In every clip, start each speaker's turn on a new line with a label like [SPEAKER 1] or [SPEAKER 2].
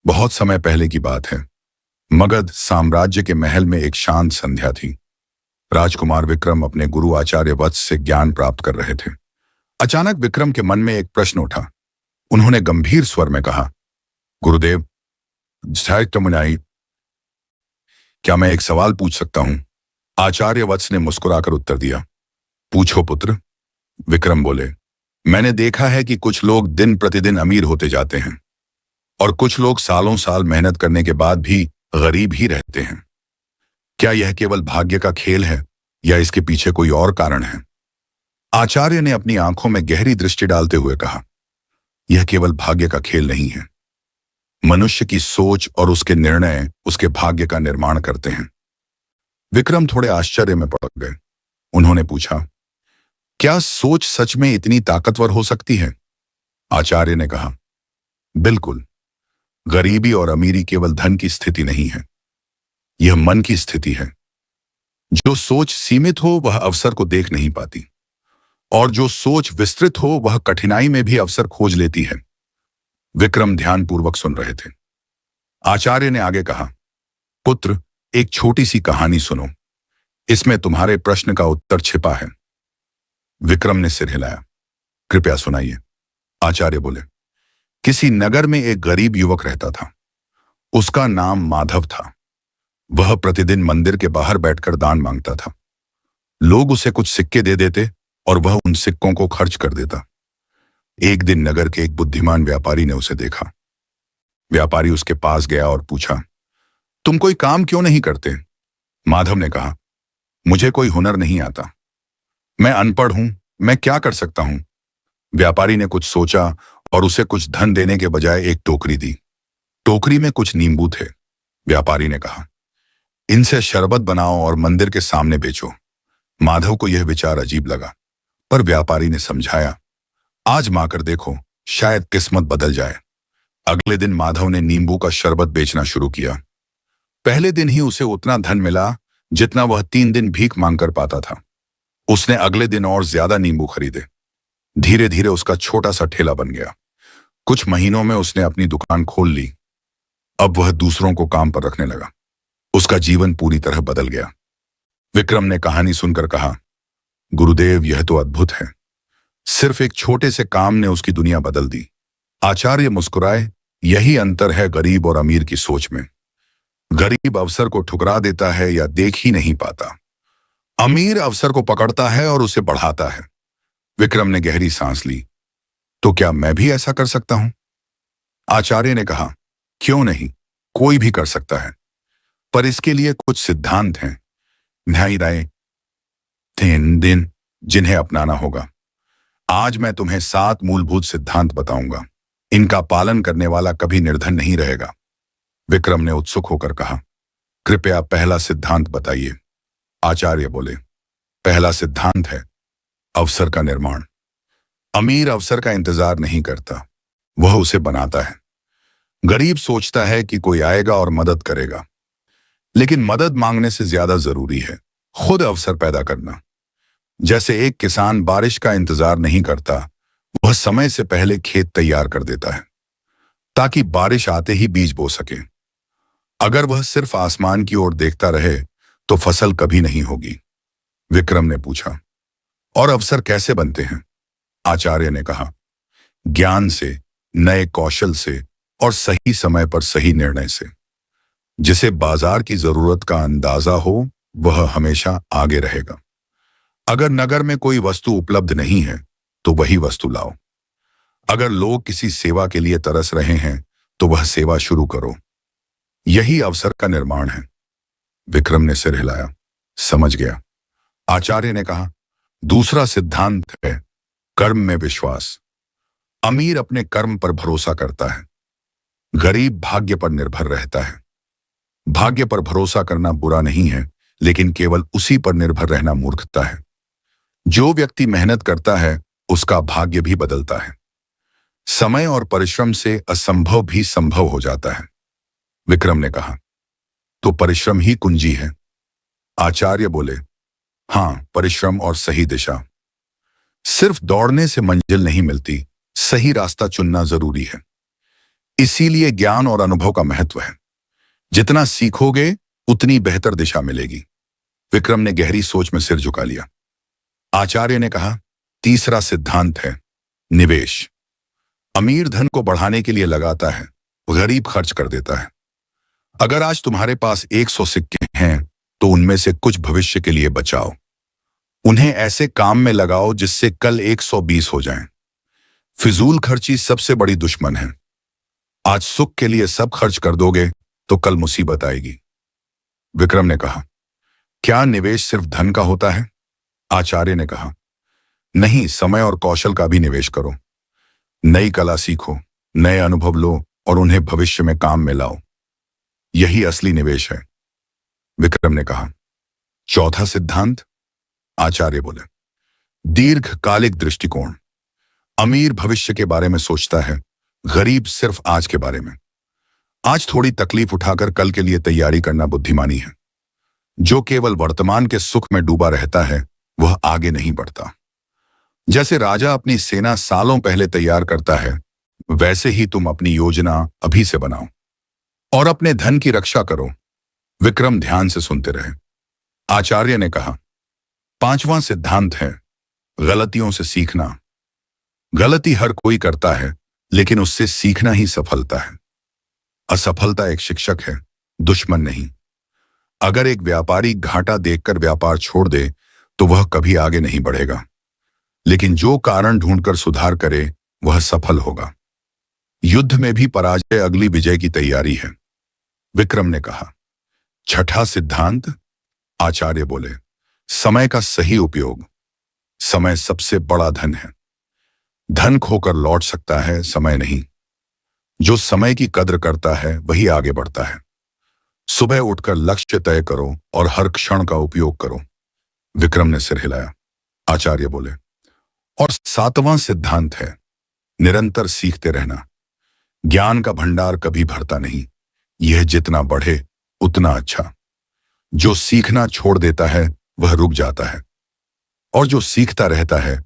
[SPEAKER 1] बहुत समय पहले की बात है। मगध साम्राज्य के महल में एक शांत संध्या थी। राजकुमार विक्रम अपने गुरु आचार्य वत्स से ज्ञान प्राप्त कर रहे थे। अचानक विक्रम के मन में एक प्रश्न उठा। उन्होंने गंभीर स्वर में कहा, गुरुदेव, मुनाई, क्या मैं एक सवाल पूछ सकता हूं? आचार्य वत्स ने मुस्कुराकर उत्तर दिया, पूछो पुत्र। विक्रम बोले, मैंने देखा है कि कुछ लोग दिन प्रतिदिन अमीर होते जाते हैं और कुछ लोग सालों साल मेहनत करने के बाद भी गरीब ही रहते हैं। क्या यह केवल भाग्य का खेल है या इसके पीछे कोई और कारण है? आचार्य ने अपनी आंखों में गहरी दृष्टि डालते हुए कहा, यह केवल भाग्य का खेल नहीं है। मनुष्य की सोच और उसके निर्णय उसके भाग्य का निर्माण करते हैं। विक्रम थोड़े आश्चर्य में पड़ गए। उन्होंने पूछा, क्या सोच सच में इतनी ताकतवर हो सकती है? आचार्य ने कहा, बिल्कुल। गरीबी और अमीरी केवल धन की स्थिति नहीं है, यह मन की स्थिति है। जो सोच सीमित हो वह अवसर को देख नहीं पाती, और जो सोच विस्तृत हो वह कठिनाई में भी अवसर खोज लेती है। विक्रम ध्यानपूर्वक सुन रहे थे। आचार्य ने आगे कहा, पुत्र, एक छोटी सी कहानी सुनो, इसमें तुम्हारे प्रश्न का उत्तर छिपा है। विक्रम ने सिर हिलाया। कृपया सुनाइए। आचार्य बोले, किसी नगर में एक गरीब युवक रहता था। उसका नाम माधव था। वह प्रतिदिन मंदिर के बाहर बैठकर दान मांगता था। लोग उसे कुछ सिक्के दे देते और वह उन सिक्कों को खर्च कर देता। एक दिन नगर के एक बुद्धिमान व्यापारी ने उसे देखा। व्यापारी उसके पास गया और पूछा, तुम कोई काम क्यों नहीं करते? माधव ने कहा, मुझे कोई हुनर नहीं आता, मैं अनपढ़ हूं, मैं क्या कर सकता हूं? व्यापारी ने कुछ सोचा और उसे कुछ धन देने के बजाय एक टोकरी दी। टोकरी में कुछ नींबू थे। व्यापारी ने कहा, इनसे शरबत बनाओ और मंदिर के सामने बेचो। माधव को यह विचार अजीब लगा, पर व्यापारी ने समझाया, आजमा कर देखो, शायद किस्मत बदल जाए। अगले दिन माधव ने नींबू का शरबत बेचना शुरू किया। पहले दिन ही उसे उतना धन मिला जितना वह 3 दिन भीख मांगकर पाता था। उसने अगले दिन और ज्यादा नींबू खरीदे। धीरे धीरे उसका छोटा सा ठेला बन गया। कुछ महीनों में उसने अपनी दुकान खोल ली। अब वह दूसरों को काम पर रखने लगा। उसका जीवन पूरी तरह बदल गया। विक्रम ने कहानी सुनकर कहा, गुरुदेव, यह तो अद्भुत है। सिर्फ एक छोटे से काम ने उसकी दुनिया बदल दी। आचार्य मुस्कुराए। यही अंतर है गरीब और अमीर की सोच में। गरीब अवसर को ठुकरा देता है या देख ही नहीं पाता। अमीर अवसर को पकड़ता है और उसे बढ़ाता है। विक्रम ने गहरी सांस ली। तो क्या मैं भी ऐसा कर सकता हूं? आचार्य ने कहा, क्यों नहीं, कोई भी कर सकता है, पर इसके लिए कुछ सिद्धांत हैं, न्याय दिन जिन्हें अपनाना होगा। आज मैं तुम्हें 7 मूलभूत सिद्धांत बताऊंगा। इनका पालन करने वाला कभी निर्धन नहीं रहेगा। विक्रम ने उत्सुक होकर कहा, कृपया पहला सिद्धांत बताइए। आचार्य बोले, पहला सिद्धांत है अवसर का निर्माण। अमीर अवसर का इंतजार नहीं करता, वह उसे बनाता है। गरीब सोचता है कि कोई आएगा और मदद करेगा, लेकिन मदद मांगने से ज्यादा जरूरी है खुद अवसर पैदा करना। जैसे एक किसान बारिश का इंतजार नहीं करता, वह समय से पहले खेत तैयार कर देता है ताकि बारिश आते ही बीज बो सके। अगर वह सिर्फ आसमान की ओर देखता रहे तो फसल कभी नहीं होगी। विक्रम ने पूछा, और अवसर कैसे बनते हैं? आचार्य ने कहा, ज्ञान से, नए कौशल से और सही समय पर सही निर्णय से। जिसे बाजार की जरूरत का अंदाजा हो वह हमेशा आगे रहेगा। अगर नगर में कोई वस्तु उपलब्ध नहीं है तो वही वस्तु लाओ। अगर लोग किसी सेवा के लिए तरस रहे हैं तो वह सेवा शुरू करो। यही अवसर का निर्माण है। विक्रम ने सिर हिलाया, समझ गया। आचार्य ने कहा, दूसरा सिद्धांत है कर्म में विश्वास। अमीर अपने कर्म पर भरोसा करता है, गरीब भाग्य पर निर्भर रहता है। भाग्य पर भरोसा करना बुरा नहीं है, लेकिन केवल उसी पर निर्भर रहना मूर्खता है। जो व्यक्ति मेहनत करता है उसका भाग्य भी बदलता है। समय और परिश्रम से असंभव भी संभव हो जाता है। विक्रम ने कहा, तो परिश्रम ही कुंजी है। आचार्य बोले, हाँ, परिश्रम और सही दिशा। सिर्फ दौड़ने से मंजिल नहीं मिलती, सही रास्ता चुनना जरूरी है। इसीलिए ज्ञान और अनुभव का महत्व है। जितना सीखोगे उतनी बेहतर दिशा मिलेगी। विक्रम ने गहरी सोच में सिर झुका लिया। आचार्य ने कहा, तीसरा सिद्धांत है निवेश। अमीर धन को बढ़ाने के लिए लगाता है, गरीब खर्च कर देता है। अगर आज तुम्हारे पास 100 सिक्के हैं तो उनमें से कुछ भविष्य के लिए बचाओ। उन्हें ऐसे काम में लगाओ जिससे कल 120 हो जाएं। फिजूल खर्ची सबसे बड़ी दुश्मन है। आज सुख के लिए सब खर्च कर दोगे तो कल मुसीबत आएगी। विक्रम ने कहा, क्या निवेश सिर्फ धन का होता है? आचार्य ने कहा, नहीं, समय और कौशल का भी निवेश करो। नई कला सीखो, नए अनुभव लो और उन्हें भविष्य में काम में लाओ। यही असली निवेश है। विक्रम ने कहा, चौथा सिद्धांत? आचार्य बोले, दीर्घकालिक दृष्टिकोण। अमीर भविष्य के बारे में सोचता है, गरीब सिर्फ आज के बारे में। आज थोड़ी तकलीफ उठाकर कल के लिए तैयारी करना बुद्धिमानी है। जो केवल वर्तमान के सुख में डूबा रहता है वह आगे नहीं बढ़ता। जैसे राजा अपनी सेना सालों पहले तैयार करता है, वैसे ही तुम अपनी योजना अभी से बनाओ और अपने धन की रक्षा करो। विक्रम ध्यान से सुनते रहे। आचार्य ने कहा, पांचवां सिद्धांत है गलतियों से सीखना। गलती हर कोई करता है, लेकिन उससे सीखना ही सफलता है। असफलता एक शिक्षक है, दुश्मन नहीं। अगर एक व्यापारी घाटा देखकर व्यापार छोड़ दे तो वह कभी आगे नहीं बढ़ेगा, लेकिन जो कारण ढूंढकर सुधार करे वह सफल होगा। युद्ध में भी पराजय अगली विजय की तैयारी है। विक्रम ने कहा, छठा सिद्धांत? आचार्य बोले, समय का सही उपयोग। समय सबसे बड़ा धन है। धन खोकर लौट सकता है, समय नहीं। जो समय की कद्र करता है वही आगे बढ़ता है। सुबह उठकर लक्ष्य तय करो और हर क्षण का उपयोग करो। विक्रम ने सिर हिलाया। आचार्य बोले, और सातवां सिद्धांत है निरंतर सीखते रहना। ज्ञान का भंडार कभी भरता नहीं, यह जितना बढ़े उतना अच्छा। जो सीखना छोड़ देता है वह रुक जाता है, और जो सीखता रहता है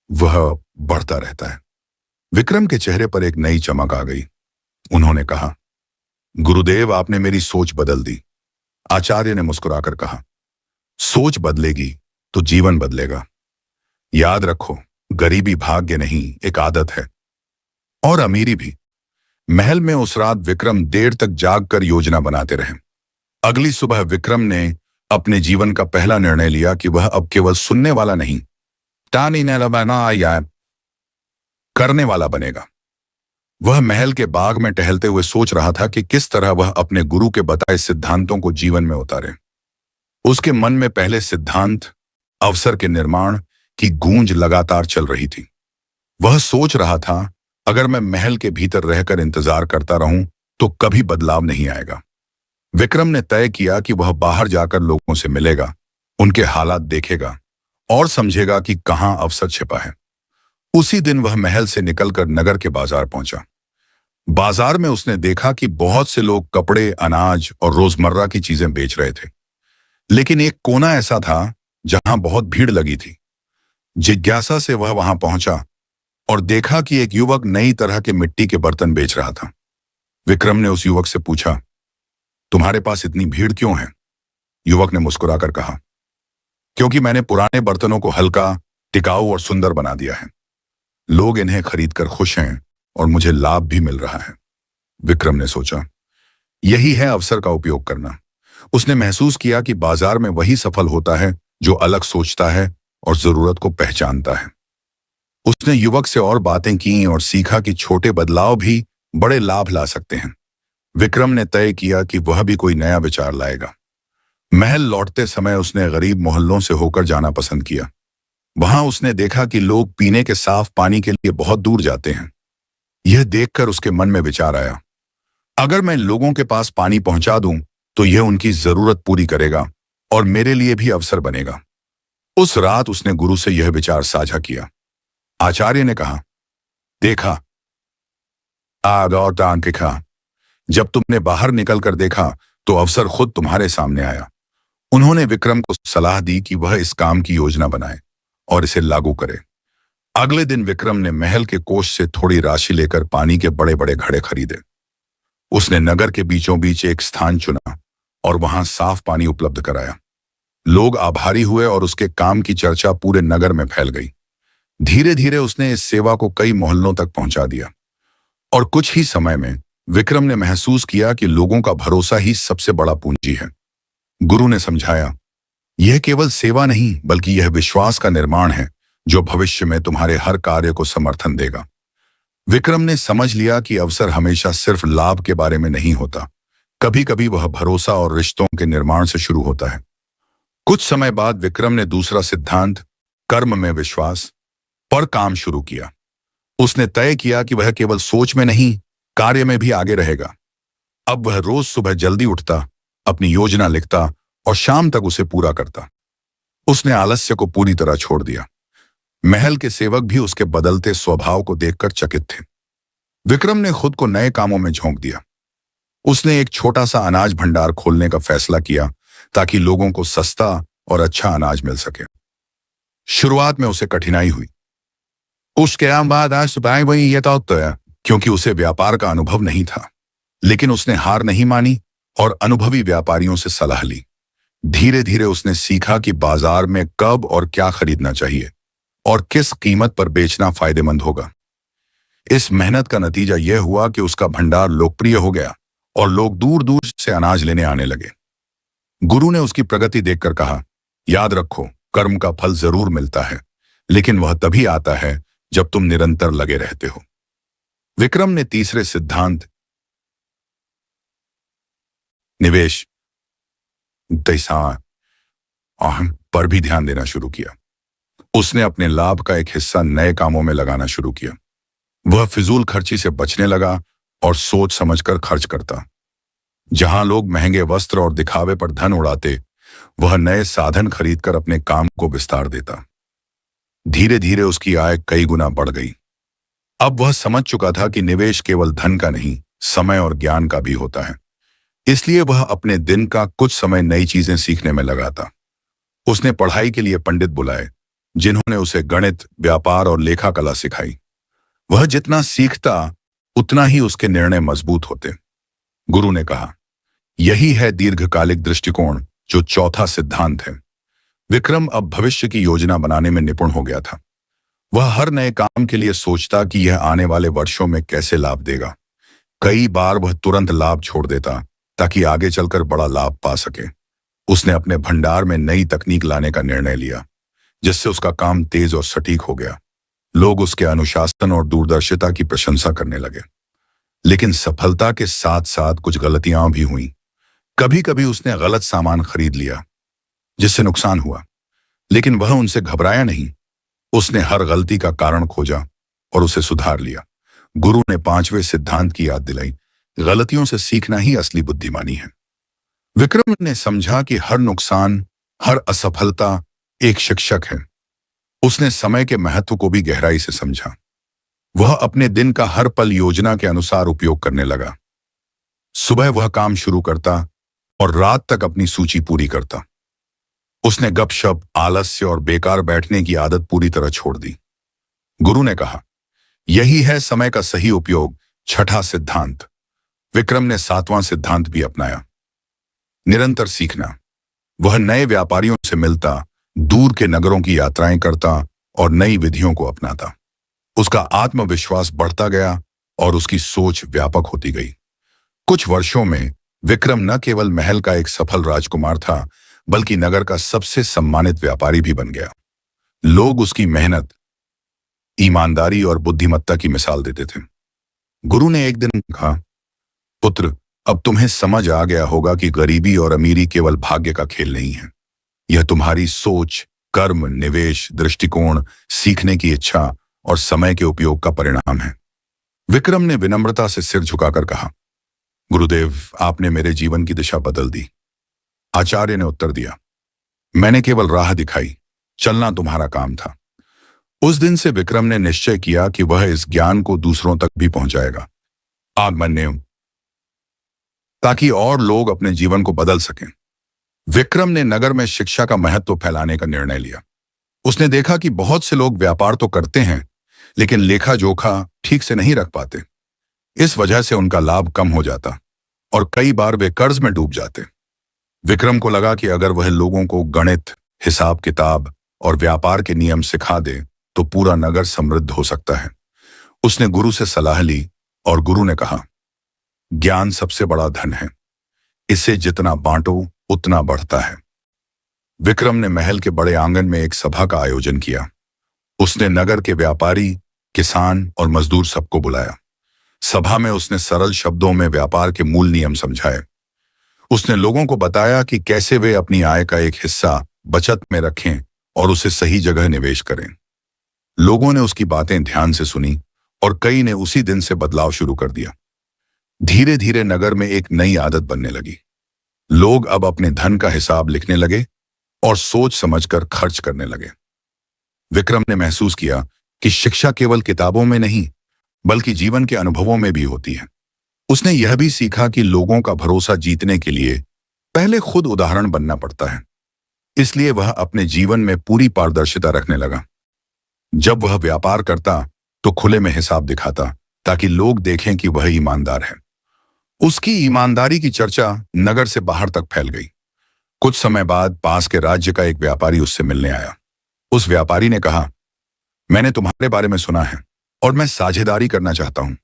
[SPEAKER 1] वह बढ़ता रहता है। विक्रम के चेहरे पर एक नई चमक आ गई। उन्होंने कहा, गुरुदेव, आपने मेरी सोच बदल दी। आचार्य ने मुस्कुराकर कहा, सोच बदलेगी तो जीवन बदलेगा। याद रखो, गरीबी भाग्य नहीं, एक आदत है, और अमीरी भी। महल में उस रात विक्रम देर तक जागकर योजना बनाते रहे। अगली सुबह विक्रम ने अपने जीवन का पहला निर्णय लिया कि वह अब केवल सुनने वाला नहीं, करने वाला बनेगा। वह महल के बाग में टहलते हुए सोच रहा था कि किस तरह वह अपने गुरु के बताए सिद्धांतों को जीवन में उतारे। उसके मन में पहले सिद्धांत, अवसर के निर्माण की गूंज लगातार चल रही थी। वह सोच रहा था, अगर मैं महल के भीतर रहकर इंतजार करता रहूं तो कभी बदलाव नहीं आएगा। विक्रम ने तय किया कि वह बाहर जाकर लोगों से मिलेगा, उनके हालात देखेगा और समझेगा कि कहां अवसर छिपा है। उसी दिन वह महल से निकलकर नगर के बाजार पहुंचा। बाजार में उसने देखा कि बहुत से लोग कपड़े, अनाज और रोजमर्रा की चीजें बेच रहे थे, लेकिन एक कोना ऐसा था जहां बहुत भीड़ लगी थी। जिज्ञासा से वह वहां पहुंचा और देखा कि एक युवक नई तरह के मिट्टी के बर्तन बेच रहा था। विक्रम ने उस युवक से पूछा, तुम्हारे पास इतनी भीड़ क्यों है? युवक ने मुस्कुराकर कहा, क्योंकि मैंने पुराने बर्तनों को हल्का, टिकाऊ और सुंदर बना दिया है। लोग इन्हें खरीदकर खुश हैं और मुझे लाभ भी मिल रहा है। विक्रम ने सोचा, यही है अवसर का उपयोग करना। उसने महसूस किया कि बाजार में वही सफल होता है जो अलग सोचता है और जरूरत को पहचानता है। उसने युवक से और बातें की और सीखा कि छोटे बदलाव भी बड़े लाभ ला सकते हैं। विक्रम ने तय किया कि वह भी कोई नया विचार लाएगा। महल लौटते समय उसने गरीब मोहल्लों से होकर जाना पसंद किया। वहां उसने देखा कि लोग पीने के साफ पानी के लिए बहुत दूर जाते हैं। यह देखकर उसके मन में विचार आया, अगर मैं लोगों के पास पानी पहुंचा दूं तो यह उनकी जरूरत पूरी करेगा और मेरे लिए भी अवसर बनेगा। उस रात उसने गुरु से यह विचार साझा किया। आचार्य ने कहा, देखा देखा, जब तुमने बाहर निकलकर देखा तो अवसर खुद तुम्हारे सामने आया। उन्होंने विक्रम को सलाह दी कि वह इस काम की योजना बनाए और इसे लागू करे। अगले दिन विक्रम ने महल के कोष से थोड़ी राशि लेकर पानी के बड़े बड़े घड़े खरीदे। उसने नगर के बीचों बीच एक स्थान चुना और वहां साफ पानी उपलब्ध कराया। लोग आभारी हुए और उसके काम की चर्चा पूरे नगर में फैल गई। धीरे धीरे उसने इस सेवा को कई मोहल्लों तक पहुंचा दिया और कुछ ही समय में विक्रम ने महसूस किया कि लोगों का भरोसा ही सबसे बड़ा पूंजी है। गुरु ने समझाया, यह केवल सेवा नहीं बल्कि यह विश्वास का निर्माण है जो भविष्य में तुम्हारे हर कार्य को समर्थन देगा। विक्रम ने समझ लिया कि अवसर हमेशा सिर्फ लाभ के बारे में नहीं होता, कभी कभी वह भरोसा और रिश्तों के निर्माण से शुरू होता है। कुछ समय बाद विक्रम ने दूसरा सिद्धांत, कर्म में विश्वास, पर काम शुरू किया। उसने तय किया कि वह केवल सोच में नहीं, कार्य में भी आगे रहेगा। अब वह रोज सुबह जल्दी उठता, अपनी योजना लिखता और शाम तक उसे पूरा करता। उसने आलस्य को पूरी तरह छोड़ दिया। महल के सेवक भी उसके बदलते स्वभाव को देखकर चकित थे। विक्रम ने खुद को नए कामों में झोंक दिया। उसने एक छोटा सा अनाज भंडार खोलने का फैसला किया ताकि लोगों को सस्ता और अच्छा अनाज मिल सके। शुरुआत में उसे कठिनाई हुई। उसके बाद आज सुबह वही ये तो क्योंकि उसे व्यापार का अनुभव नहीं था, लेकिन उसने हार नहीं मानी और अनुभवी व्यापारियों से सलाह ली। धीरे धीरे उसने सीखा कि बाजार में कब और क्या खरीदना चाहिए और किस कीमत पर बेचना फायदेमंद होगा। इस मेहनत का नतीजा यह हुआ कि उसका भंडार लोकप्रिय हो गया और लोग दूर दूर से अनाज लेने आने लगे। गुरु ने उसकी प्रगति देखकर कहा, याद रखो, कर्म का फल जरूर मिलता है, लेकिन वह तभी आता है जब तुम निरंतर लगे रहते हो। विक्रम ने तीसरे सिद्धांत, निवेश पर भी ध्यान देना शुरू किया। उसने अपने लाभ का एक हिस्सा नए कामों में लगाना शुरू किया। वह फिजूल खर्ची से बचने लगा और सोच समझकर खर्च करता। जहां लोग महंगे वस्त्र और दिखावे पर धन उड़ाते, वह नए साधन खरीदकर अपने काम को विस्तार देता। धीरे धीरे उसकी आय कई गुना बढ़ गई। अब वह समझ चुका था कि निवेश केवल धन का नहीं, समय और ज्ञान का भी होता है। इसलिए वह अपने दिन का कुछ समय नई चीजें सीखने में लगाता। उसने पढ़ाई के लिए पंडित बुलाए, जिन्होंने उसे गणित, व्यापार और लेखा कला सिखाई। वह जितना सीखता उतना ही उसके निर्णय मजबूत होते। गुरु ने कहा, यही है दीर्घकालिक दृष्टिकोण, जो चौथा सिद्धांत है। विक्रम अब भविष्य की योजना बनाने में निपुण हो गया था। वह हर नए काम के लिए सोचता कि यह आने वाले वर्षों में कैसे लाभ देगा। कई बार वह तुरंत लाभ छोड़ देता ताकि आगे चलकर बड़ा लाभ पा सके। उसने अपने भंडार में नई तकनीक लाने का निर्णय लिया, जिससे उसका काम तेज और सटीक हो गया। लोग उसके अनुशासन और दूरदर्शिता की प्रशंसा करने लगे। लेकिन सफलता के साथ साथ कुछ गलतियां भी हुईं। कभी कभी उसने गलत सामान खरीद लिया, जिससे नुकसान हुआ, लेकिन वह उनसे घबराया नहीं। उसने हर गलती का कारण खोजा और उसे सुधार लिया। गुरु ने पांचवें सिद्धांत की याद दिलाई, गलतियों से सीखना ही असली बुद्धिमानी है। विक्रम ने समझा कि हर नुकसान, हर असफलता एक शिक्षक है। उसने समय के महत्व को भी गहराई से समझा। वह अपने दिन का हर पल योजना के अनुसार उपयोग करने लगा। सुबह वह काम शुरू करता और रात तक अपनी सूची पूरी करता। उसने गपशप, आलस्य और बेकार बैठने की आदत पूरी तरह छोड़ दी। गुरु ने कहा, यही है समय का सही उपयोग, छठा सिद्धांत। विक्रम ने सातवां सिद्धांत भी अपनाया, निरंतर सीखना। वह नए व्यापारियों से मिलता, दूर के नगरों की यात्राएं करता और नई विधियों को अपनाता। उसका आत्मविश्वास बढ़ता गया और उसकी सोच व्यापक होती गई। कुछ वर्षों में विक्रम न केवल महल का एक सफल राजकुमार था, बल्कि नगर का सबसे सम्मानित व्यापारी भी बन गया। लोग उसकी मेहनत, ईमानदारी और बुद्धिमत्ता की मिसाल देते थे। गुरु ने एक दिन कहा, पुत्र, अब तुम्हें समझ आ गया होगा कि गरीबी और अमीरी केवल भाग्य का खेल नहीं है। यह तुम्हारी सोच, कर्म, निवेश, दृष्टिकोण, सीखने की इच्छा और समय के उपयोग का परिणाम है। विक्रम ने विनम्रता से सिर झुकाकर कहा, गुरुदेव, आपने मेरे जीवन की दिशा बदल दी। आचार्य ने उत्तर दिया, मैंने केवल राह दिखाई, चलना तुम्हारा काम था। उस दिन से विक्रम ने निश्चय किया कि वह इस ज्ञान को दूसरों तक भी पहुंचाएगा, आगमन्यु, ताकि और लोग अपने जीवन को बदल सकें। विक्रम ने नगर में शिक्षा का महत्व फैलाने का निर्णय लिया। उसने देखा कि बहुत से लोग व्यापार तो करते हैं, लेकिन लेखा जोखा ठीक से नहीं रख पाते। इस वजह से उनका लाभ कम हो जाता और कई बार वे कर्ज में डूब जाते। विक्रम को लगा कि अगर वह लोगों को गणित, हिसाब किताब और व्यापार के नियम सिखा दे तो पूरा नगर समृद्ध हो सकता है। उसने गुरु से सलाह ली और गुरु ने कहा, ज्ञान सबसे बड़ा धन है, इसे जितना बांटो उतना बढ़ता है। विक्रम ने महल के बड़े आंगन में एक सभा का आयोजन किया। उसने नगर के व्यापारी, किसान और मजदूर सबको बुलाया। सभा में उसने सरल शब्दों में व्यापार के मूल नियम समझाए। उसने लोगों को बताया कि कैसे वे अपनी आय का एक हिस्सा बचत में रखें और उसे सही जगह निवेश करें। लोगों ने उसकी बातें ध्यान से सुनी और कई ने उसी दिन से बदलाव शुरू कर दिया। धीरे धीरे नगर में एक नई आदत बनने लगी। लोग अब अपने धन का हिसाब लिखने लगे और सोच समझकर खर्च करने लगे। विक्रम ने महसूस किया कि शिक्षा केवल किताबों में नहीं बल्कि जीवन के अनुभवों में भी होती है। उसने यह भी सीखा कि लोगों का भरोसा जीतने के लिए पहले खुद उदाहरण बनना पड़ता है। इसलिए वह अपने जीवन में पूरी पारदर्शिता रखने लगा। जब वह व्यापार करता तो खुले में हिसाब दिखाता ताकि लोग देखें कि वह ईमानदार है। उसकी ईमानदारी की चर्चा नगर से बाहर तक फैल गई। कुछ समय बाद पास के राज्य का एक व्यापारी उससे मिलने आया। उस व्यापारी ने कहा, मैंने तुम्हारे बारे में सुना है और मैं साझेदारी करना चाहता हूं।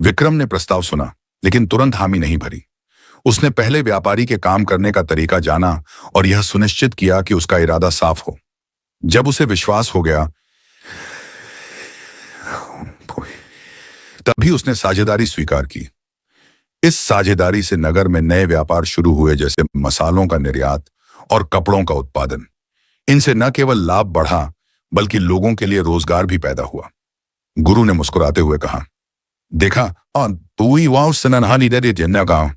[SPEAKER 1] विक्रम ने प्रस्ताव सुना लेकिन तुरंत हामी नहीं भरी। उसने पहले व्यापारी के काम करने का तरीका जाना और यह सुनिश्चित किया कि उसका इरादा साफ हो। जब उसे विश्वास हो गया तभी उसने साझेदारी स्वीकार की। इस साझेदारी से नगर में नए व्यापार शुरू हुए, जैसे मसालों का निर्यात और कपड़ों का उत्पादन। इनसे न केवल लाभ बढ़ा बल्कि लोगों के लिए रोजगार भी पैदा हुआ। गुरु ने मुस्कुराते हुए कहा, देखा तू ही वाओ सननहानी दे देना गांव।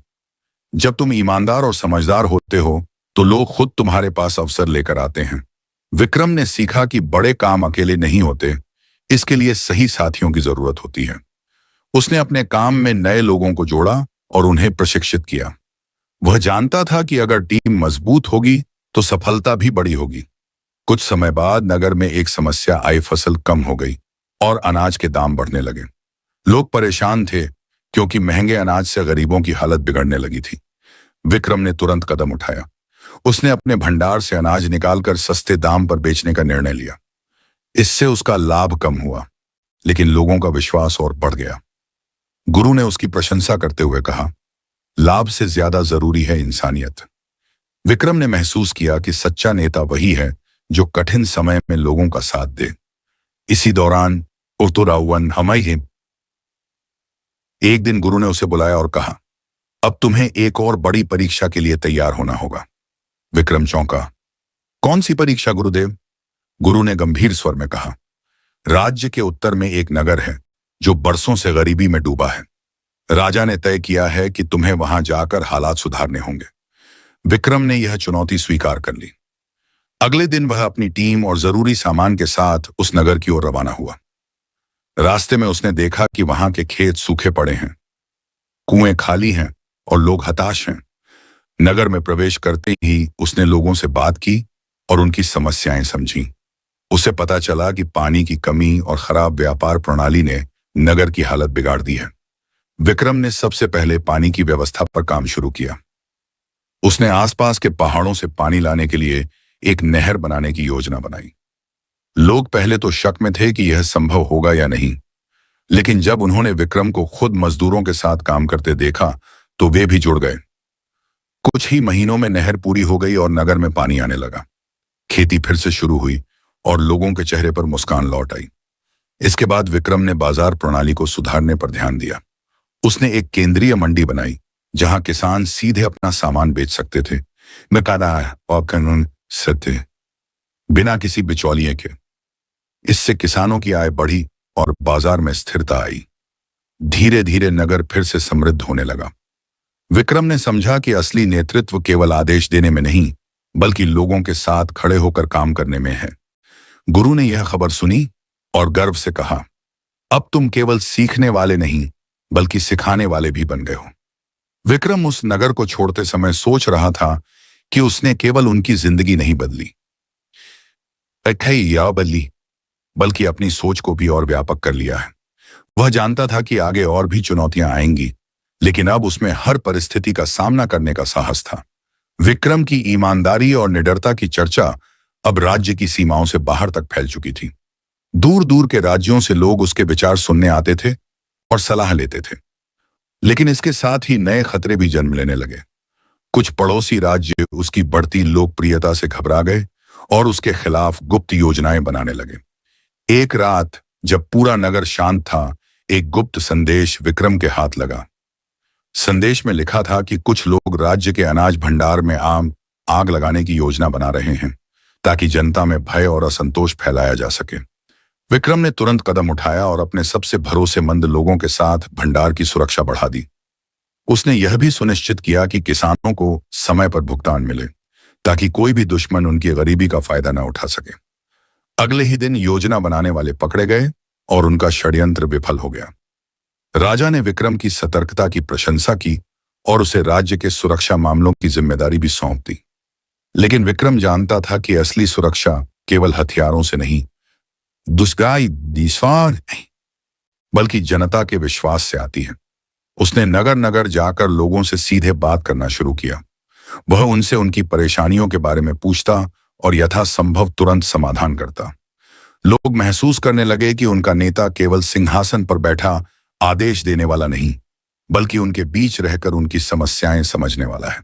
[SPEAKER 1] जब तुम ईमानदार और समझदार होते हो तो लोग खुद तुम्हारे पास अवसर लेकर आते हैं। विक्रम ने सीखा कि बड़े काम अकेले नहीं होते, इसके लिए सही साथियों की जरूरत होती है। उसने अपने काम में नए लोगों को जोड़ा और उन्हें प्रशिक्षित किया। वह जानता था कि अगर टीम मजबूत होगी तो सफलता भी बड़ी होगी। कुछ समय बाद नगर में एक समस्या आई। फसल कम हो गई और अनाज के दाम बढ़ने लगे। लोग परेशान थे क्योंकि महंगे अनाज से गरीबों की हालत बिगड़ने लगी थी। विक्रम ने तुरंत कदम उठाया। उसने अपने भंडार से अनाज निकालकर सस्ते दाम पर बेचने का निर्णय लिया। इससे उसका लाभ कम हुआ लेकिन लोगों का विश्वास और बढ़ गया। गुरु ने उसकी प्रशंसा करते हुए कहा, लाभ से ज्यादा जरूरी है इंसानियत। विक्रम ने महसूस किया कि सच्चा नेता वही है जो कठिन समय में लोगों का साथ दे। इसी दौरान उर्तुरावन हमाई एक दिन गुरु ने उसे बुलाया और कहा, अब तुम्हें एक और बड़ी परीक्षा के लिए तैयार होना होगा। विक्रम चौंका। कौन सी परीक्षा गुरुदेव? गुरु ने गंभीर स्वर में कहा, राज्य के उत्तर में एक नगर है जो बरसों से गरीबी में डूबा है। राजा ने तय किया है कि तुम्हें वहां जाकर हालात सुधारने होंगे। विक्रम ने यह चुनौती स्वीकार कर ली। अगले दिन वह अपनी टीम और जरूरी सामान के साथ उस नगर की ओर रवाना हुआ। रास्ते में उसने देखा कि वहां के खेत सूखे पड़े हैं, कुएं खाली हैं और लोग हताश हैं। नगर में प्रवेश करते ही उसने लोगों से बात की और उनकी समस्याएं समझी। उसे पता चला कि पानी की कमी और खराब व्यापार प्रणाली ने नगर की हालत बिगाड़ दी है। विक्रम ने सबसे पहले पानी की व्यवस्था पर काम शुरू किया। उसने आसपास के पहाड़ों से पानी लाने के लिए एक नहर बनाने की योजना बनाई। लोग पहले तो शक में थे कि यह संभव होगा या नहीं, लेकिन जब उन्होंने विक्रम को खुद मजदूरों के साथ काम करते देखा तो वे भी जुड़ गए। कुछ ही महीनों में नहर पूरी हो गई और नगर में पानी आने लगा। खेती फिर से शुरू हुई और लोगों के चेहरे पर मुस्कान लौट आई। इसके बाद विक्रम ने बाजार प्रणाली को सुधारने पर ध्यान दिया। उसने एक केंद्रीय मंडी बनाई जहां किसान सीधे अपना सामान बेच सकते थे, और कानून सत्य, बिना किसी बिचौलिए के। इससे किसानों की आय बढ़ी और बाजार में स्थिरता आई। धीरे धीरे नगर फिर से समृद्ध होने लगा। विक्रम ने समझा कि असली नेतृत्व केवल आदेश देने में नहीं बल्कि लोगों के साथ खड़े होकर काम करने में है। गुरु ने यह खबर सुनी और गर्व से कहा, अब तुम केवल सीखने वाले नहीं बल्कि सिखाने वाले भी बन गए हो। विक्रम उस नगर को छोड़ते समय सोच रहा था कि उसने केवल उनकी जिंदगी नहीं बदली, या बल्ली, बल्कि अपनी सोच को भी और व्यापक कर लिया है। वह जानता था कि आगे और भी चुनौतियां आएंगी, लेकिन अब उसमें हर परिस्थिति का सामना करने का साहस था। विक्रम की ईमानदारी और निडरता की चर्चा अब राज्य की सीमाओं से बाहर तक फैल चुकी थी। दूर दूर के राज्यों से लोग उसके विचार सुनने आते थे और सलाह लेते थे। लेकिन इसके साथ ही नए खतरे भी जन्म लेने लगे। कुछ पड़ोसी राज्य उसकी बढ़ती लोकप्रियता से घबरा गए और उसके खिलाफ गुप्त योजनाएं बनाने लगे। एक रात जब पूरा नगर शांत था, एक गुप्त संदेश विक्रम के हाथ लगा। संदेश में लिखा था कि कुछ लोग राज्य के अनाज भंडार में आग लगाने की योजना बना रहे हैं, ताकि जनता में भय और असंतोष फैलाया जा सके। विक्रम ने तुरंत कदम उठाया और अपने सबसे भरोसेमंद लोगों के साथ भंडार की सुरक्षा बढ़ा दी। उसने यह भी सुनिश्चित किया कि किसानों को समय पर भुगतान मिले, ताकि कोई भी दुश्मन उनकी गरीबी का फायदा न उठा सके। अगले ही दिन योजना बनाने वाले पकड़े गए और उनका षड्यंत्र विफल हो गया। राजा ने विक्रम की सतर्कता की प्रशंसा की और उसे राज्य के सुरक्षा मामलों की जिम्मेदारी भी सौंप दी। लेकिन विक्रम जानता था कि असली सुरक्षा केवल हथियारों से नहीं, नहीं, बल्कि जनता के विश्वास से आती है। उसने नगर नगर जाकर लोगों से सीधे बात करना शुरू किया। वह उनसे उनकी परेशानियों के बारे में पूछता और यथासंभव तुरंत समाधान करता। लोग महसूस करने लगे कि उनका नेता केवल सिंहासन पर बैठा आदेश देने वाला नहीं, बल्कि उनके बीच रहकर उनकी समस्याएं समझने वाला है।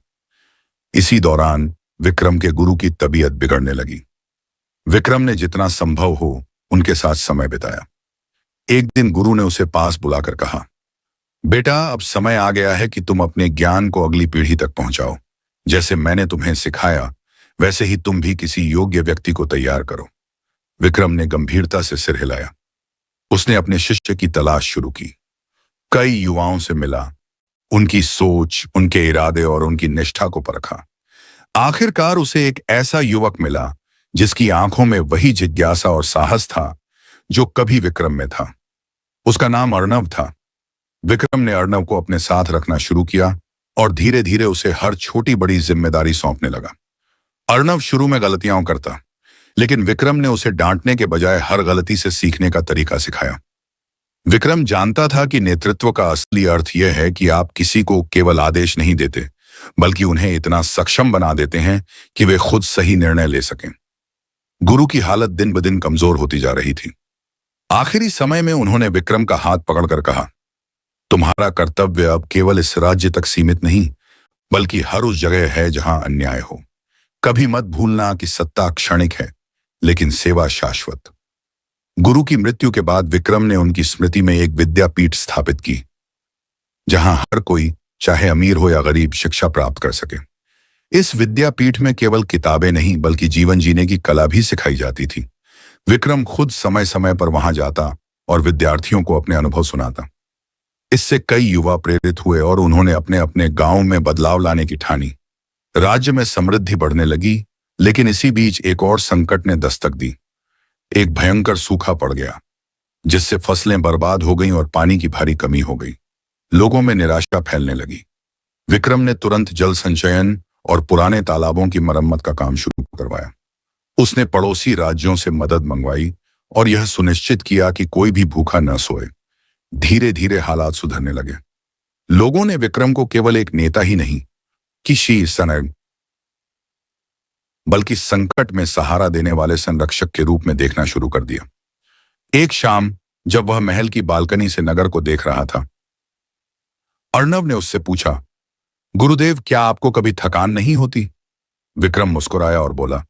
[SPEAKER 1] इसी दौरान विक्रम के गुरु की तबीयत बिगड़ने लगी। विक्रम ने जितना संभव हो उनके साथ समय बिताया। एक दिन गुरु ने उसे पास बुलाकर कहा, बेटा, अब समय आ गया है कि तुम अपने ज्ञान को अगली पीढ़ी तक पहुंचाओ। जैसे मैंने तुम्हें सिखाया, वैसे ही तुम भी किसी योग्य व्यक्ति को तैयार करो। विक्रम ने गंभीरता से सिर हिलाया। उसने अपने शिष्य की तलाश शुरू की। कई युवाओं से मिला, उनकी सोच, उनके इरादे और उनकी निष्ठा को परखा। आखिरकार उसे एक ऐसा युवक मिला जिसकी आंखों में वही जिज्ञासा और साहस था जो कभी विक्रम में था। उसका नाम अर्णव था। विक्रम ने अर्णव को अपने साथ रखना शुरू किया और धीरे धीरे उसे हर छोटी बड़ी जिम्मेदारी सौंपने लगा। अर्णव शुरू में गलतियां करता, लेकिन विक्रम ने उसे डांटने के बजाय हर गलती से सीखने का तरीका सिखाया। विक्रम जानता था कि नेतृत्व का असली अर्थ यह है कि आप किसी को केवल आदेश नहीं देते, बल्कि उन्हें इतना सक्षम बना देते हैं कि वे खुद सही निर्णय ले सकें। गुरु की हालत दिन ब दिन कमजोर होती जा रही थी। आखिरी समय में उन्होंने विक्रम का हाथ पकड़कर कहा, तुम्हारा कर्तव्य अब केवल इस राज्य तक सीमित नहीं, बल्कि हर उस जगह है जहां अन्याय हो। कभी मत भूलना कि सत्ता क्षणिक है, लेकिन सेवा शाश्वत। गुरु की मृत्यु के बाद विक्रम ने उनकी स्मृति में एक विद्यापीठ स्थापित की, जहां हर कोई, चाहे अमीर हो या गरीब, शिक्षा प्राप्त कर सके। इस विद्यापीठ में केवल किताबें नहीं, बल्कि जीवन जीने की कला भी सिखाई जाती थी। विक्रम खुद समय समय पर वहां जाता और विद्यार्थियों को अपने अनुभव सुनाता। इससे कई युवा प्रेरित हुए और उन्होंने अपने अपने गांव में बदलाव लाने की ठानी। राज्य में समृद्धि बढ़ने लगी, लेकिन इसी बीच एक और संकट ने दस्तक दी। एक भयंकर सूखा पड़ गया, जिससे फसलें बर्बाद हो गईं और पानी की भारी कमी हो गई। लोगों में निराशा फैलने लगी। विक्रम ने तुरंत जल संचयन और पुराने तालाबों की मरम्मत का काम शुरू करवाया। उसने पड़ोसी राज्यों से मदद मंगवाई और यह सुनिश्चित किया कि कोई भी भूखा न सोए। धीरे धीरे हालात सुधरने लगे। लोगों ने विक्रम को केवल एक नेता ही नहीं कि शीर्षनग, बल्कि संकट में सहारा देने वाले संरक्षक के रूप में देखना शुरू कर दिया। एक शाम जब वह महल की बालकनी से नगर को देख रहा था, अर्णव ने उससे पूछा, गुरुदेव, क्या आपको कभी थकान नहीं होती? विक्रम मुस्कुराया और बोला,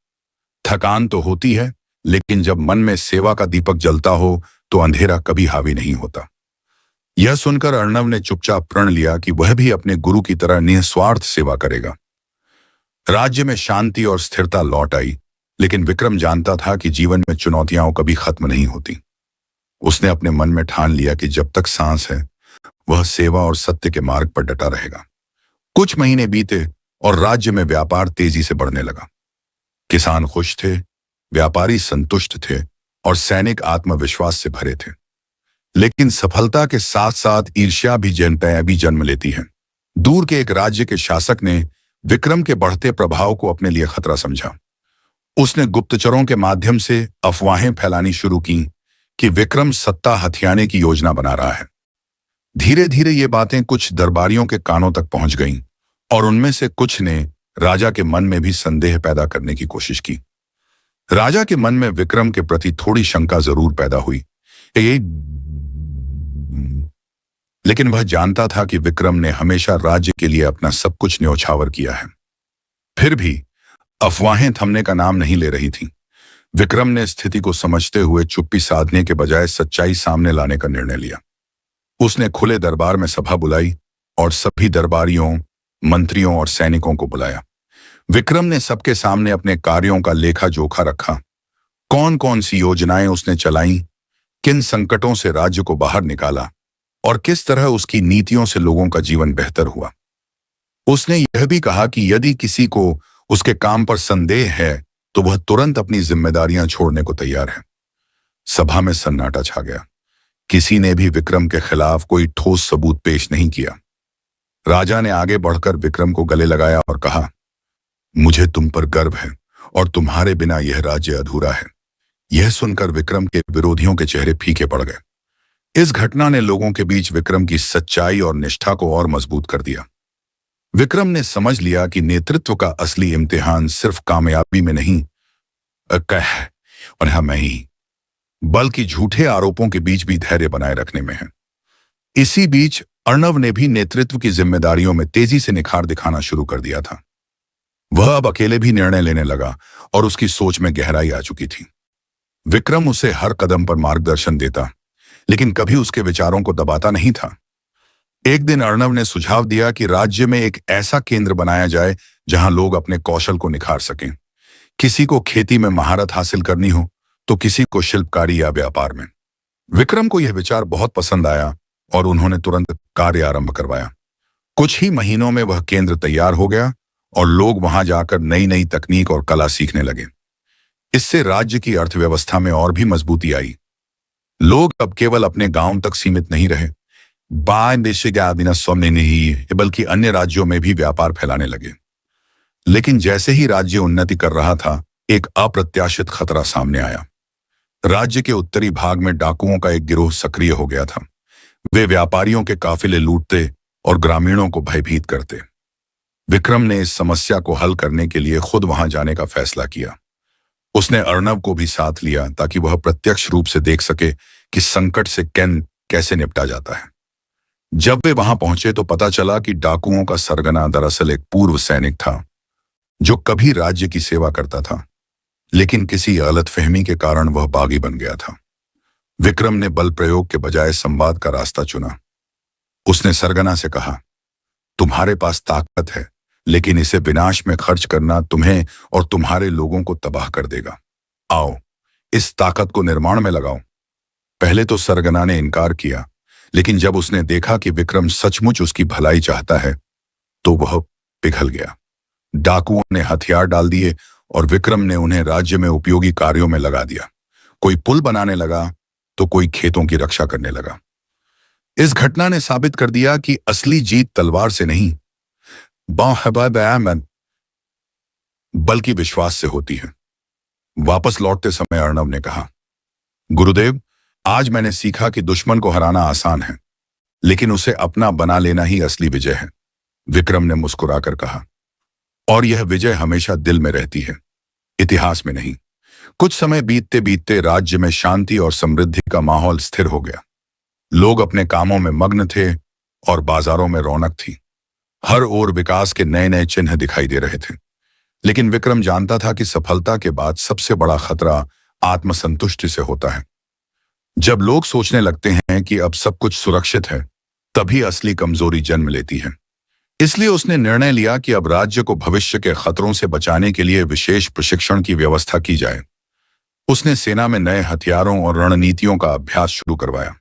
[SPEAKER 1] थकान तो होती है, लेकिन जब मन में सेवा का दीपक जलता हो तो अंधेरा कभी हावी नहीं होता। यह सुनकर अर्णव ने चुपचाप प्रण लिया कि वह भी अपने गुरु की तरह निस्वार्थ सेवा करेगा। राज्य में शांति और स्थिरता लौट आई, लेकिन विक्रम जानता था कि जीवन में चुनौतियां कभी खत्म नहीं होती। उसने अपने मन में ठान लिया कि जब तक सांस है, वह सेवा और सत्य के मार्ग पर डटा रहेगा। कुछ महीने बीते और राज्य में व्यापार तेजी से बढ़ने लगा। किसान खुश थे, व्यापारी संतुष्ट थे और सैनिक आत्मविश्वास से भरे थे। लेकिन सफलता के साथ साथ ईर्ष्या भी जन्म लेती है। दूर के एक राज्य के शासक ने विक्रम के बढ़ते प्रभाव को अपने लिए खतरा समझा। उसने गुप्तचरों के माध्यम से अफवाहें फैलानी शुरू की कि विक्रम सत्ता हथियाने की योजना बना रहा है। धीरे धीरे ये बातें कुछ दरबारियों के कानों तक पहुंच गईं और उनमें से कुछ ने राजा के मन में भी संदेह पैदा करने की कोशिश की। राजा के मन में विक्रम के प्रति थोड़ी शंका जरूर पैदा हुई, लेकिन वह जानता था कि विक्रम ने हमेशा राज्य के लिए अपना सब कुछ न्योछावर किया है। फिर भी अफवाहें थमने का नाम नहीं ले रही थीं। विक्रम ने स्थिति को समझते हुए चुप्पी साधने के बजाय सच्चाई सामने लाने का निर्णय लिया। उसने खुले दरबार में सभा बुलाई और सभी दरबारियों, मंत्रियों और सैनिकों को बुलाया। विक्रम ने सबके सामने अपने कार्यों का लेखा जोखा रखा। कौन कौन सी योजनाएं उसने चलाई, किन संकटों से राज्य को बाहर निकाला और किस तरह उसकी नीतियों से लोगों का जीवन बेहतर हुआ। उसने यह भी कहा कि यदि किसी को उसके काम पर संदेह है तो वह तुरंत अपनी जिम्मेदारियां छोड़ने को तैयार है। सभा में सन्नाटा छा गया। किसी ने भी विक्रम के खिलाफ कोई ठोस सबूत पेश नहीं किया। राजा ने आगे बढ़कर विक्रम को गले लगाया और कहा, मुझे तुम पर गर्व है और तुम्हारे बिना यह राज्य अधूरा है। यह सुनकर विक्रम के विरोधियों के चेहरे फीके पड़ गए। इस घटना ने लोगों के बीच विक्रम की सच्चाई और निष्ठा को और मजबूत कर दिया। विक्रम ने समझ लिया कि नेतृत्व का असली इम्तिहान सिर्फ कामयाबी में नहीं बल्कि झूठे आरोपों के बीच भी धैर्य बनाए रखने में है। इसी बीच अर्णव ने भी नेतृत्व की जिम्मेदारियों में तेजी से निखार दिखाना शुरू कर दिया था। वह अब अकेले भी निर्णय लेने लगा और उसकी सोच में गहराई आ चुकी थी। विक्रम उसे हर कदम पर मार्गदर्शन देता, लेकिन कभी उसके विचारों को दबाता नहीं था। एक दिन अर्णव ने सुझाव दिया कि राज्य में एक ऐसा केंद्र बनाया जाए जहां लोग अपने कौशल को निखार सकें। किसी को खेती में महारत हासिल करनी हो तो किसी को शिल्पकारी या व्यापार में। विक्रम को यह विचार बहुत पसंद आया और उन्होंने तुरंत कार्य आरंभ करवाया। कुछ ही महीनों में वह केंद्र तैयार हो गया और लोग वहां जाकर नई नई तकनीक और कला सीखने लगे। इससे राज्य की अर्थव्यवस्था में और भी मजबूती आई। लोग अब केवल अपने गांव तक सीमित नहीं रहे, बल्कि अन्य राज्यों में भी व्यापार फैलाने लगे। लेकिन जैसे ही राज्य उन्नति कर रहा था, एक अप्रत्याशित खतरा सामने आया। राज्य के उत्तरी भाग में डाकुओं का एक गिरोह सक्रिय हो गया था। वे व्यापारियों के काफिले लूटते और ग्रामीणों को भयभीत करते। विक्रम ने इस समस्या को हल करने के लिए खुद वहां जाने का फैसला किया। उसने अर्णव को भी साथ लिया ताकि वह प्रत्यक्ष रूप से देख सके कि संकट से कैसे निपटा जाता है। जब वे वहां पहुंचे तो पता चला कि डाकुओं का सरगना दरअसल एक पूर्व सैनिक था जो कभी राज्य की सेवा करता था, लेकिन किसी गलतफहमी के कारण वह बागी बन गया था। विक्रम ने बल प्रयोग के बजाय संवाद का रास्ता चुना। उसने सरगना से कहा, तुम्हारे पास ताकत है, लेकिन इसे विनाश में खर्च करना तुम्हें और तुम्हारे लोगों को तबाह कर देगा। आओ, इस ताकत को निर्माण में लगाओ। पहले तो सरगना ने इनकार किया, लेकिन जब उसने देखा कि विक्रम सचमुच उसकी भलाई चाहता है तो वह पिघल गया। डाकुओं ने हथियार डाल दिए और विक्रम ने उन्हें राज्य में उपयोगी कार्यों में लगा दिया। कोई पुल बनाने लगा तो कोई खेतों की रक्षा करने लगा। इस घटना ने साबित कर दिया कि असली जीत तलवार से नहीं बल्कि विश्वास से होती है। वापस लौटते समय अर्णव ने कहा, गुरुदेव, आज मैंने सीखा कि दुश्मन को हराना आसान है, लेकिन उसे अपना बना लेना ही असली विजय है। विक्रम ने मुस्कुराकर कहा, और यह विजय हमेशा दिल में रहती है, इतिहास में नहीं। कुछ समय बीतते बीतते राज्य में शांति और समृद्धि का माहौल स्थिर हो गया। लोग अपने कामों में मग्न थे और बाजारों में रौनक थी। हर ओर विकास के नए नए चिन्ह दिखाई दे रहे थे। लेकिन विक्रम जानता था कि सफलता के बाद सबसे बड़ा खतरा आत्मसंतुष्टि से होता है। जब लोग सोचने लगते हैं कि अब सब कुछ सुरक्षित है, तभी असली कमजोरी जन्म लेती है। इसलिए उसने निर्णय लिया कि अब राज्य को भविष्य के खतरों से बचाने के लिए विशेष प्रशिक्षण की व्यवस्था की जाए। उसने सेना में नए हथियारों और रणनीतियों का अभ्यास शुरू करवाया।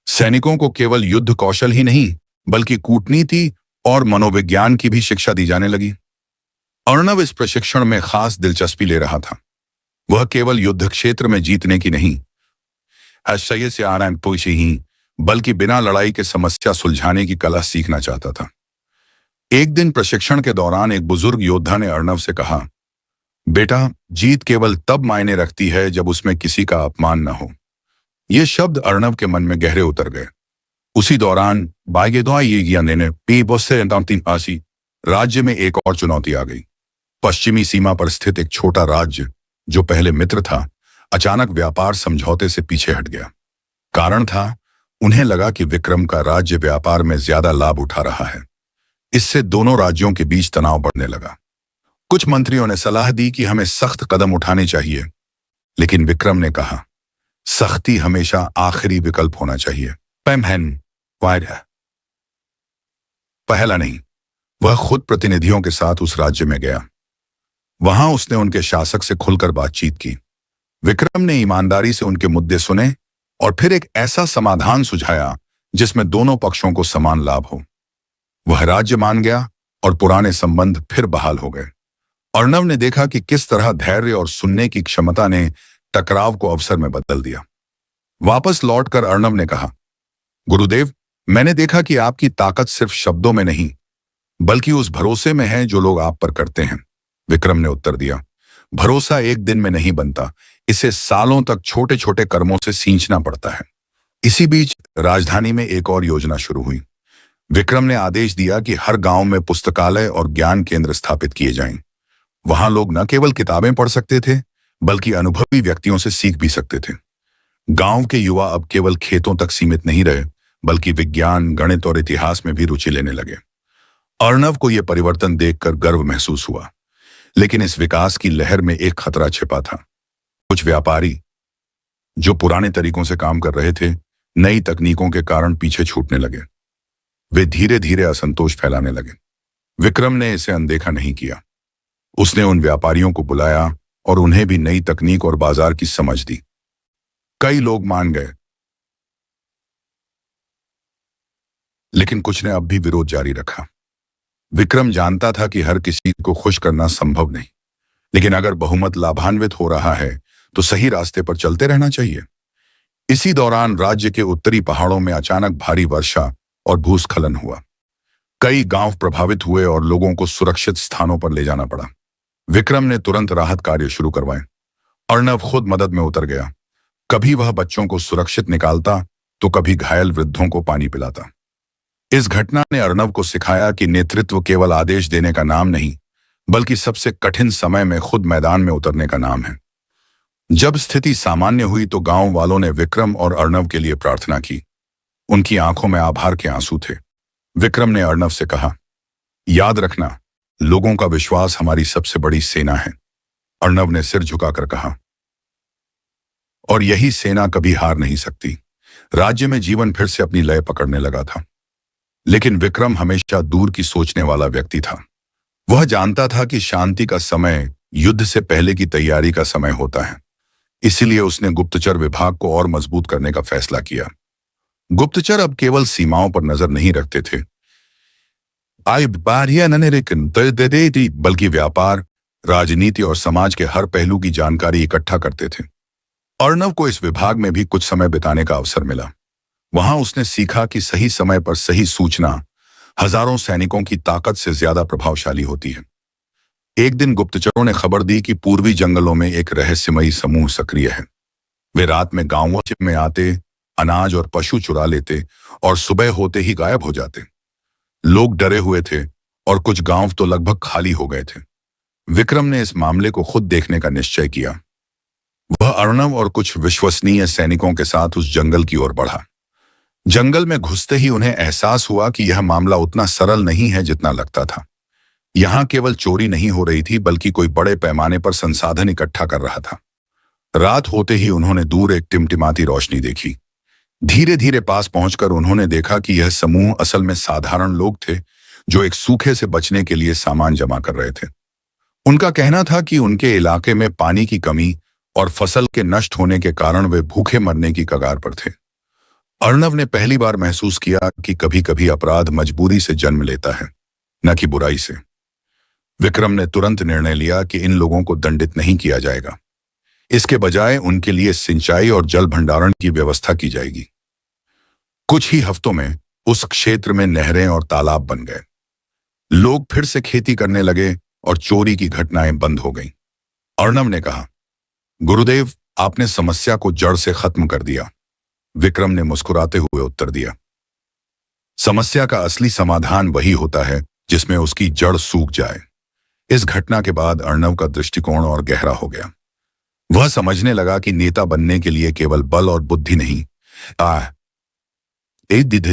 [SPEAKER 1] सैनिकों को केवल युद्ध कौशल ही नहीं, बल्कि कूटनीति और मनोविज्ञान की भी शिक्षा दी जाने लगी। अर्णव इस प्रशिक्षण में खास दिलचस्पी ले रहा था। वह केवल युद्ध क्षेत्र में जीतने की नहीं, बल्कि बिना लड़ाई के समस्या सुलझाने की कला सीखना चाहता था। एक दिन प्रशिक्षण के दौरान एक बुजुर्ग योद्धा ने अर्णव से कहा, बेटा, जीत केवल तब मायने रखती है जब उसमें किसी का अपमान न हो। ये शब्द अर्णव के मन में गहरे उतर गए। उसी दौरान राज्य में एक और चुनौती आ गई। पश्चिमी सीमा पर स्थित एक छोटा राज्य, जो पहले मित्र था, अचानक व्यापार समझौते से पीछे हट गया। कारण था, उन्हें लगा कि विक्रम का राज्य व्यापार में ज्यादा लाभ उठा रहा है। इससे दोनों राज्यों के बीच तनाव बढ़ने लगा। कुछ मंत्रियों ने सलाह दी कि हमें सख्त कदम उठाने चाहिए, लेकिन विक्रम ने कहा, सख्ती हमेशा आखिरी विकल्प होना चाहिए। पहला नहीं। वह खुद प्रतिनिधियों के साथ उस राज्य में गया। वहां उसने उनके शासक से खुलकर बातचीत की। विक्रम ने ईमानदारी से उनके मुद्दे सुने और फिर एक ऐसा समाधान सुझाया जिसमें दोनों पक्षों को समान लाभ हो। वह राज्य मान गया और पुराने संबंध फिर बहाल हो गए। अर्णव ने देखा कि किस तरह धैर्य और सुनने की क्षमता ने टकराव को अवसर में बदल दिया। वापस लौटकर अर्णव ने कहा, गुरुदेव, मैंने देखा कि आपकी ताकत सिर्फ शब्दों में नहीं, बल्कि उस भरोसे में है जो लोग आप पर करते हैं। विक्रम ने उत्तर दिया, भरोसा एक दिन में नहीं बनता, इसे सालों तक छोटे छोटे कर्मों से सींचना पड़ता है। इसी बीच राजधानी में एक और योजना शुरू हुई। विक्रम ने आदेश दिया कि हर गांव में पुस्तकालय और ज्ञान केंद्र स्थापित किए जाएं। वहां लोग न केवल किताबें पढ़ सकते थे, बल्कि अनुभवी व्यक्तियों से सीख भी सकते थे। गांव के युवा अब केवल खेतों तक सीमित नहीं रहे, बल्कि विज्ञान, गणित और इतिहास में भी रुचि लेने लगे। अर्णव को यह परिवर्तन देखकर गर्व महसूस हुआ, लेकिन इस विकास की लहर में एक खतरा छिपा था। कुछ व्यापारी, जो पुराने तरीकों से काम कर रहे थे, नई तकनीकों के कारण पीछे छूटने लगे। वे धीरे धीरे असंतोष फैलाने लगे। विक्रम ने इसे अनदेखा नहीं किया। उसने उन व्यापारियों को बुलाया और उन्हें भी नई तकनीक और बाजार की समझ दी। कई लोग मान गए, लेकिन कुछ ने अब भी विरोध जारी रखा। विक्रम जानता था कि हर किसी को खुश करना संभव नहीं, लेकिन अगर बहुमत लाभान्वित हो रहा है तो सही रास्ते पर चलते रहना चाहिए। इसी दौरान राज्य के उत्तरी पहाड़ों में अचानक भारी वर्षा और भूस्खलन हुआ। कई गांव प्रभावित हुए और लोगों को सुरक्षित स्थानों पर ले जाना पड़ा। विक्रम ने तुरंत राहत कार्य शुरू करवाए। अर्णव खुद मदद में उतर गया। कभी वह बच्चों को सुरक्षित निकालता, तो कभी घायल वृद्धों को पानी पिलाता। इस घटना ने अर्णव को सिखाया कि नेतृत्व केवल आदेश देने का नाम नहीं, बल्कि सबसे कठिन समय में खुद मैदान में उतरने का नाम है। जब स्थिति सामान्य हुई तो गांव वालों ने विक्रम और अर्णव के लिए प्रार्थना की। उनकी आंखों में आभार के आंसू थे। विक्रम ने अर्णव से कहा, याद रखना, लोगों का विश्वास हमारी सबसे बड़ी सेना है। अर्णव ने सिर झुकाकर कहा, और यही सेना कभी हार नहीं सकती। राज्य में जीवन फिर से अपनी लय पकड़ने लगा था। लेकिन विक्रम हमेशा दूर की सोचने वाला व्यक्ति था। वह जानता था कि शांति का समय युद्ध से पहले की तैयारी का समय होता है। इसीलिए उसने गुप्तचर विभाग को और मजबूत करने का फैसला किया। गुप्तचर अब केवल सीमाओं पर नजर नहीं रखते थे, बल्कि व्यापार, राजनीति और समाज के हर पहलू की जानकारी इकट्ठा करते थे। अर्णव को इस विभाग में भी कुछ समय बिताने का अवसर मिला। वहां उसने सीखा कि सही समय पर सही सूचना हजारों सैनिकों की ताकत से ज्यादा प्रभावशाली होती है। एक दिन गुप्तचरों ने खबर दी कि पूर्वी जंगलों में एक रहस्यमयी समूह सक्रिय है। वे रात में गांवों में आते, अनाज और पशु चुरा लेते और सुबह होते ही गायब हो जाते। लोग डरे हुए थे और कुछ गांव तो लगभग खाली हो गए थे। विक्रम ने इस मामले को खुद देखने का निश्चय किया। वह अर्णव और कुछ विश्वसनीय सैनिकों के साथ उस जंगल की ओर बढ़ा। जंगल में घुसते ही उन्हें एहसास हुआ कि यह मामला उतना सरल नहीं है जितना लगता था। यहां केवल चोरी नहीं हो रही थी, बल्कि कोई बड़े पैमाने पर संसाधन इकट्ठा कर रहा था। रात होते ही उन्होंने दूर एक टिमटिमाती रोशनी देखी। धीरे धीरे पास पहुंचकर उन्होंने देखा कि यह समूह असल में साधारण लोग थे, जो एक सूखे से बचने के लिए सामान जमा कर रहे थे। उनका कहना था कि उनके इलाके में पानी की कमी और फसल के नष्ट होने के कारण वे भूखे मरने की कगार पर थे। अर्णव ने पहली बार महसूस किया कि कभी कभी अपराध मजबूरी से जन्म लेता है, न कि बुराई से। विक्रम ने तुरंत निर्णय लिया कि इन लोगों को दंडित नहीं किया जाएगा। इसके बजाय उनके लिए सिंचाई और जल भंडारण की व्यवस्था की जाएगी। कुछ ही हफ्तों में उस क्षेत्र में नहरें और तालाब बन गए। लोग फिर से खेती करने लगे और चोरी की घटनाएं बंद हो गईं। अर्णव ने कहा, गुरुदेव, आपने समस्या को जड़ से खत्म कर दिया। विक्रम ने मुस्कुराते हुए उत्तर दिया, समस्या का असली समाधान वही होता है जिसमें उसकी जड़ सूख जाए। इस घटना के बाद अर्णव का दृष्टिकोण और गहरा हो गया। वह समझने लगा कि नेता बनने के लिए केवल बल और बुद्धि नहीं,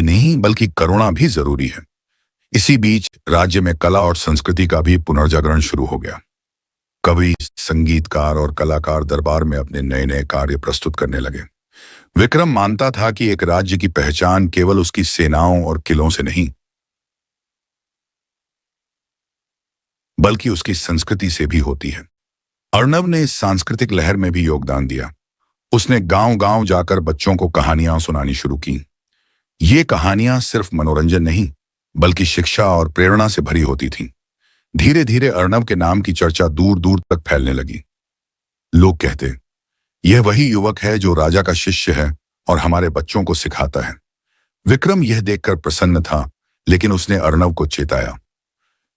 [SPEAKER 1] नहीं बल्कि करुणा भी जरूरी है। इसी बीच राज्य में कला और संस्कृति का भी पुनर्जागरण शुरू हो गया। कवि, संगीतकार और कलाकार दरबार में अपने नए नए कार्य प्रस्तुत करने लगे। विक्रम मानता था कि एक राज्य की पहचान केवल उसकी सेनाओं और किलों से नहीं, बल्कि उसकी संस्कृति से भी होती है। अर्णव ने इस सांस्कृतिक लहर में भी योगदान दिया। उसने गांव-गांव जाकर बच्चों को कहानियां सुनानी शुरू की। ये कहानियां सिर्फ मनोरंजन नहीं, बल्कि शिक्षा और प्रेरणा से भरी होती थीं। धीरे धीरे अर्णव के नाम की चर्चा दूर दूर तक फैलने लगी। लोग कहते, यह वही युवक है जो राजा का शिष्य है और हमारे बच्चों को सिखाता है। विक्रम यह देखकर प्रसन्न था, लेकिन उसने अर्णव को चेताया,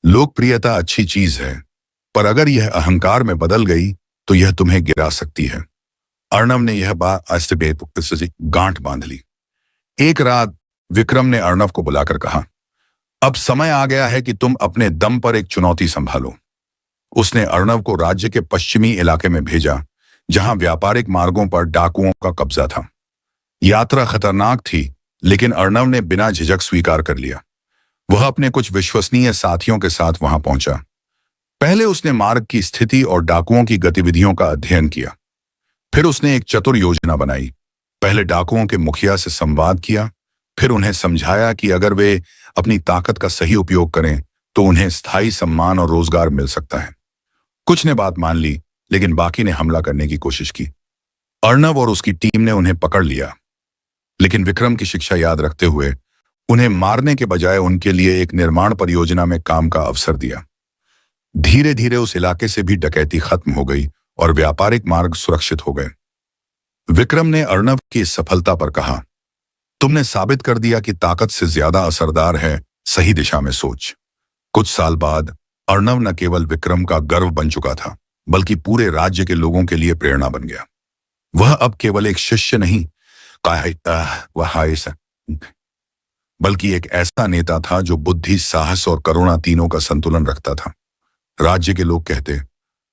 [SPEAKER 1] लोकप्रियता अच्छी चीज है, पर अगर यह अहंकार में बदल गई तो यह तुम्हें गिरा सकती है। अर्णव ने यह बात गांठ बांध ली। एक रात विक्रम ने अर्णव को बुलाकर कहा, अब समय आ गया है कि तुम अपने दम पर एक चुनौती संभालो। उसने अर्णव को राज्य के पश्चिमी इलाके में भेजा, जहां व्यापारिक मार्गों पर डाकुओं का कब्जा था। यात्रा खतरनाक थी, लेकिन अर्णव ने बिना झिझक स्वीकार कर लिया। वह अपने कुछ विश्वसनीय साथियों के साथ वहां पहुंचा। पहले उसने मार्ग की स्थिति और डाकुओं की गतिविधियों का अध्ययन किया। फिर उसने एक चतुर योजना बनाई। पहले डाकुओं के मुखिया से संवाद किया, फिर उन्हें समझाया कि अगर वे अपनी ताकत का सही उपयोग करें तो उन्हें स्थायी सम्मान और रोजगार मिल सकता है। कुछ ने बात मान ली, लेकिन बाकी ने हमला करने की कोशिश की। अर्णव और उसकी टीम ने उन्हें पकड़ लिया, लेकिन विक्रम की शिक्षा याद रखते हुए उन्हें मारने के बजाय उनके लिए एक निर्माण परियोजना में काम का अवसर दिया। धीरे धीरे उस इलाके से भी डकैती खत्म हो गई और व्यापारिक मार्ग सुरक्षित हो गए। विक्रम ने अर्णव की इस सफलता पर कहा, तुमने साबित कर दिया कि ताकत से ज्यादा असरदार है सही दिशा में सोच। कुछ साल बाद अर्णव न केवल विक्रम का गर्व बन चुका था, बल्कि पूरे राज्य के लोगों के लिए प्रेरणा बन गया। वह अब केवल एक शिष्य नहीं, बल्कि एक ऐसा नेता था जो बुद्धि, साहस और करुणा तीनों का संतुलन रखता था। राज्य के लोग कहते,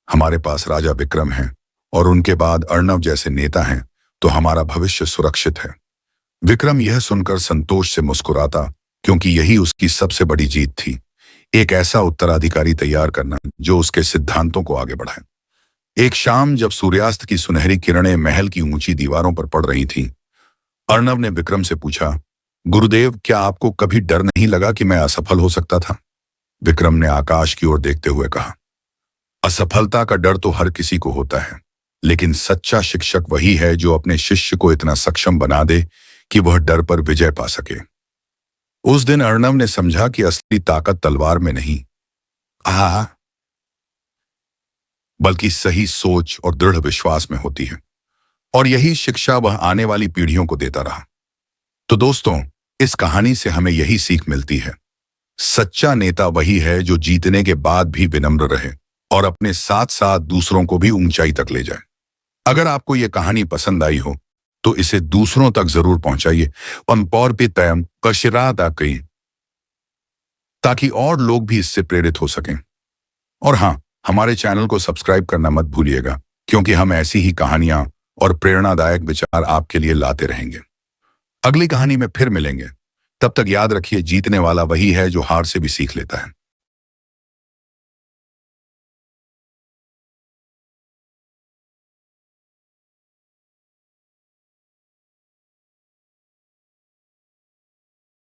[SPEAKER 1] हमारे पास राजा विक्रम है और उनके बाद अर्णव जैसे नेता हैं, तो हमारा भविष्य सुरक्षित है। विक्रम यह सुनकर संतोष से मुस्कुराता, क्योंकि यही उसकी सबसे बड़ी जीत थी, एक ऐसा उत्तराधिकारी तैयार करना जो उसके सिद्धांतों को आगे बढ़ाए। एक शाम जब सूर्यास्त की सुनहरी किरणें महल की ऊंची दीवारों पर पड़ रही थीं, अर्णव ने विक्रम से पूछा, गुरुदेव, क्या आपको कभी डर नहीं लगा कि मैं असफल हो सकता था? विक्रम ने आकाश की ओर देखते हुए कहा, असफलता का डर तो हर किसी को होता है, लेकिन सच्चा शिक्षक वही है जो अपने शिष्य को इतना सक्षम बना दे कि वह डर पर विजय पा सके। उस दिन अर्णव ने समझा कि असली ताकत तलवार में नहीं, बल्कि सही सोच और दृढ़ विश्वास में होती है। और यही शिक्षा वह आने वाली पीढ़ियों को देता रहा। तो दोस्तों, इस कहानी से हमें यही सीख मिलती है, सच्चा नेता वही है जो जीतने के बाद भी विनम्र रहे और अपने साथ साथ दूसरों को भी ऊंचाई तक ले जाए। अगर आपको यह कहानी पसंद आई हो तो इसे दूसरों तक जरूर पहुंचाइए ताकि और लोग भी इससे प्रेरित हो सकें। और हाँ, हमारे चैनल को सब्सक्राइब करना मत भूलिएगा, क्योंकि हम ऐसी ही कहानियां और प्रेरणादायक विचार आपके लिए लाते रहेंगे। अगली कहानी में फिर मिलेंगे। तब तक याद रखिए, जीतने वाला वही है जो हार से भी सीख लेता है।